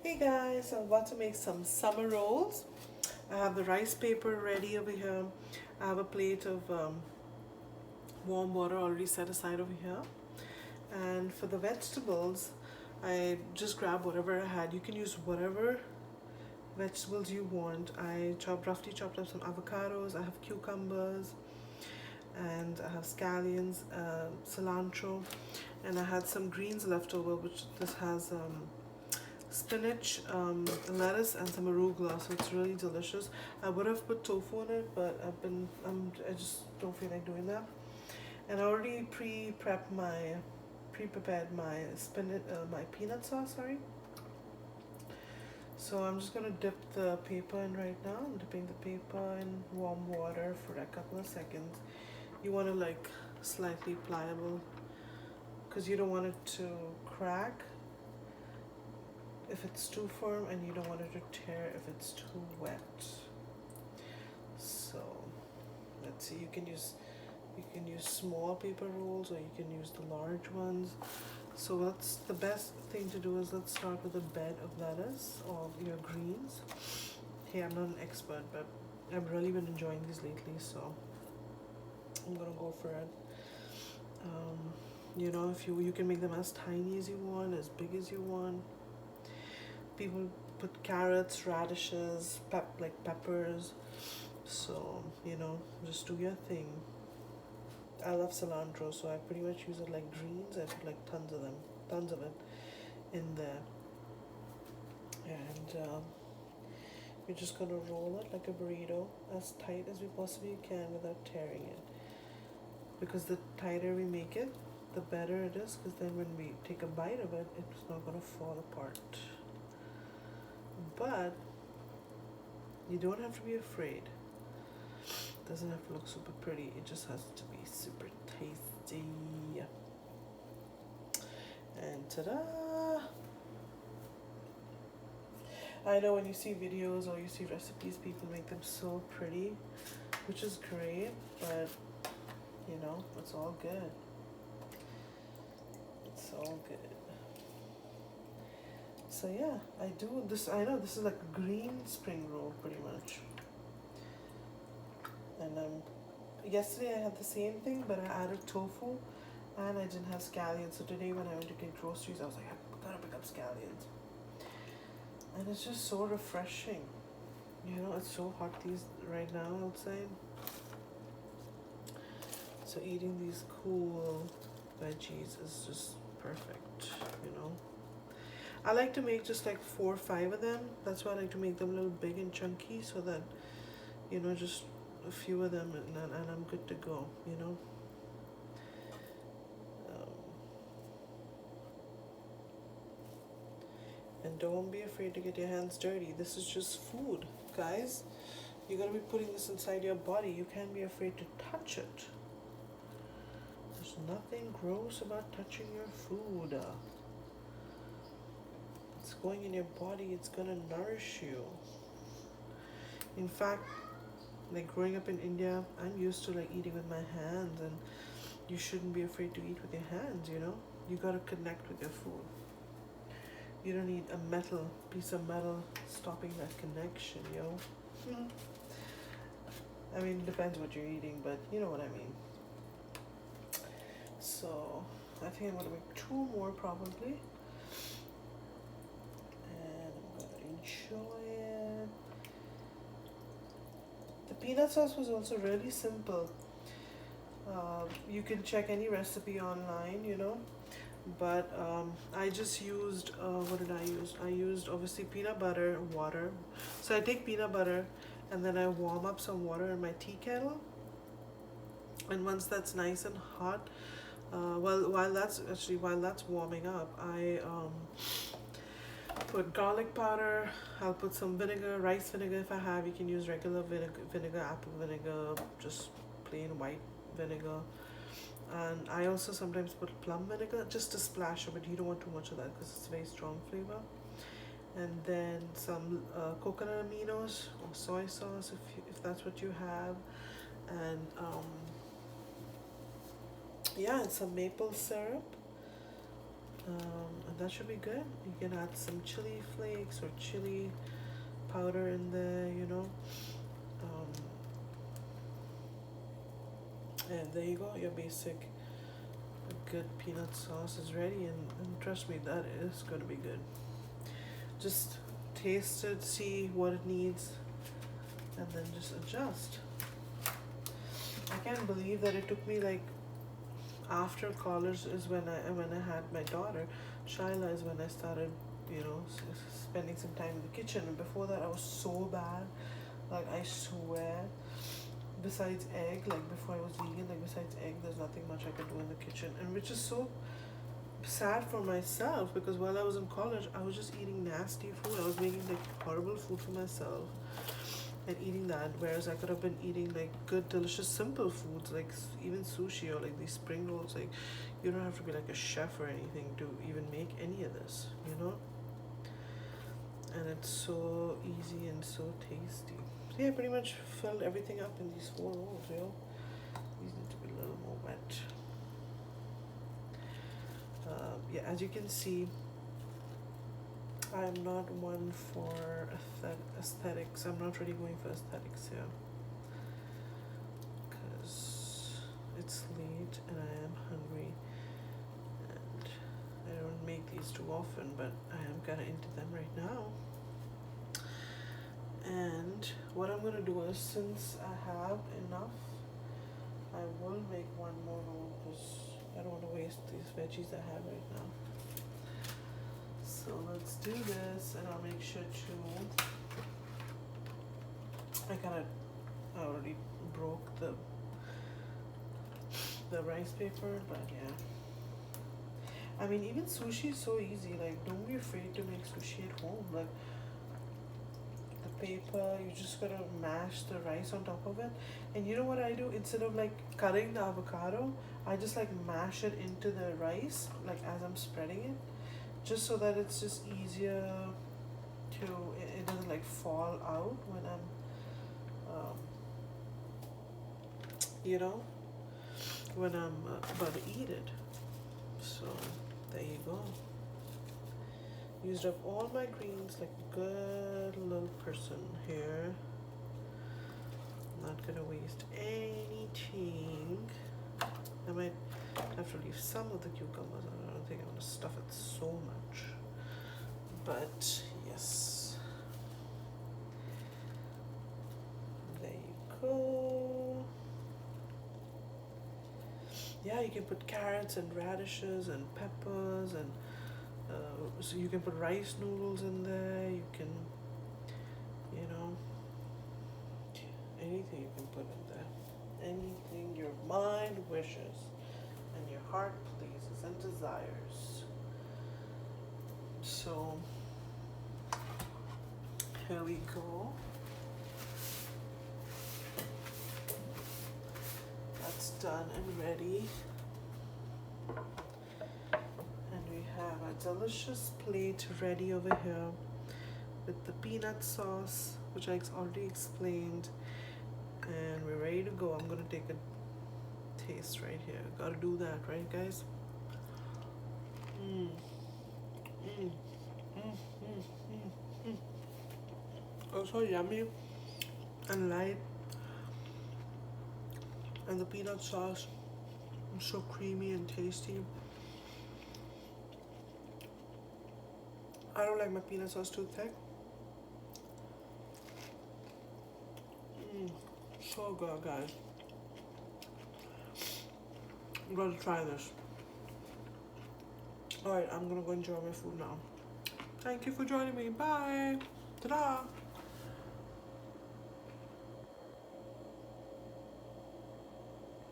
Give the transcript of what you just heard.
Hey guys, I'm about to make some summer rolls. I have the rice paper ready over here. I have a plate of warm water already set aside over here. And for the vegetables, I just grabbed whatever I had. You can use whatever vegetables you want. I roughly chopped up some avocados. I have cucumbers and I have scallions, cilantro, and I had some greens left over, which this has spinach, lettuce, and some arugula. So it's really delicious. I would have put tofu in it, but I just don't feel like doing that. And I already pre-prepared my spinach, my peanut sauce. Sorry. So I'm just gonna dip the paper in right now. I'm dipping the paper in warm water for a couple of seconds. You want to like slightly pliable because you don't want it to crack if it's too firm, and you don't want it to tear if it's too wet. So let's see, you can use small paper rolls or you can use the large ones. So what's the best thing to do is let's start with a bed of lettuce or your greens. Hey, I'm not an expert, but I've really been enjoying these lately, so I'm gonna go for it. You know, if you can make them as tiny as you want, as big as you want. People put carrots, radishes, like peppers. So you know, just do your thing. I love cilantro, so I pretty much use it like greens. I put like tons of it in there, and we're just gonna roll it like a burrito as tight as we possibly can without tearing it. Because the tighter we make it, the better it is. Because then when we take a bite of it, it's not gonna fall apart. But you don't have to be afraid. It doesn't have to look super pretty. It just has to be super tasty. And ta-da! I know when you see videos or you see recipes, people make them so pretty, which is great, but you know, it's all good. It's all good. So yeah, I do this. I know this is like a green spring roll pretty much. And yesterday I had the same thing, but I added tofu, and I didn't have scallions. So today when I went to get groceries, I was like, I gotta pick up scallions. And it's just so refreshing. You know, it's so hot right now outside. So eating these cool veggies is just perfect, you know. I like to make just like 4 or 5 of them. That's why I like to make them a little big and chunky so that, you know, just a few of them and I'm good to go, you know. Um, and don't be afraid to get your hands dirty. This is just food, guys. You're going to be putting this inside your body. You can't be afraid to touch it. There's nothing gross about touching your food. It's going in your body. It's going to nourish you. In fact, like growing up in India, I'm used to like eating with my hands, and you shouldn't be afraid to eat with your hands, you know? You gotta connect with your food. You don't need a piece of metal stopping that connection, yo. I mean, it depends what you're eating, but you know what I mean. So, I think I'm gonna make 2 more probably. And I'm gonna enjoy it. The peanut sauce was also really simple. You can check any recipe online, you know, but I just used, what did I use? I used obviously peanut butter, water. So I take peanut butter and then I warm up some water in my tea kettle. And once that's nice and hot, while that's warming up, I put garlic powder. I'll put some vinegar, rice vinegar if I have. You can use regular vinegar, apple vinegar, just plain white vinegar. And I also sometimes put plum vinegar, just a splash of it. You don't want too much of that because it's a very strong flavor. And then some coconut aminos or soy sauce if that's what you have. And yeah, and some maple syrup. And that should be good. You can add some chili flakes or chili powder in there, you know. Um, and there you go, your basic good peanut sauce is ready, and trust me, that is going to be good. Just taste it, see what it needs, and then just adjust. I can't believe that it took me like after college is when I had my daughter. Shyla is when I started, you know, spending some time in the kitchen. And before that, I was so bad. Like I swear, besides egg, like before I was vegan, like besides egg, there's nothing much I could do in the kitchen, and which is so sad for myself because while I was in college, I was just eating nasty food. I was making like horrible food for myself and eating that, whereas I could have been eating like good, delicious, simple foods like even sushi or like these spring rolls. Like you don't have to be like a chef or anything to even make any of this, you know. And it's so easy and so tasty. So yeah, I pretty much filled everything up in these 4 rolls, you know. These need to be a little more wet. Yeah, as you can see, I'm not one for aesthetics. I'm not really going for aesthetics here because it's late and I am hungry, and I don't make these too often, but I am kind of into them right now. And what I'm gonna do is, since I have enough, I will make one more roll because I don't want to waste these veggies I have right now. So let's do this, and I'll make sure to. I already broke the rice paper, but yeah. I mean, even sushi is so easy. Like, don't be afraid to make sushi at home. Like, the paper, you just gotta mash the rice on top of it. And you know what I do? Instead of like cutting the avocado, I just like mash it into the rice, like as I'm spreading it, just so that it's just easier to, it doesn't like fall out when I'm, you know, when I'm about to eat it. So there you go. Used up all my greens like a good little person here. Not gonna waste anything. I might have to leave some of the cucumbers. I don't think I'm gonna stuff it so much. But yes. There you go. Yeah, you can put carrots and radishes and peppers, and so you can put rice noodles in there. You can, you know, anything you can put in there. Anything your mind wishes and your heart pleases and desires. So here we go. That's done and ready. And we have a delicious plate ready over here with the peanut sauce, which I already explained. And we're ready to go. I'm gonna take a taste right here. Gotta do that, right, guys? Oh, so yummy and light. And the peanut sauce is so creamy and tasty. I don't like my peanut sauce too thick. So good, guys. I'm gonna try this. Alright, I'm gonna go enjoy my food now. Thank you for joining me. Bye.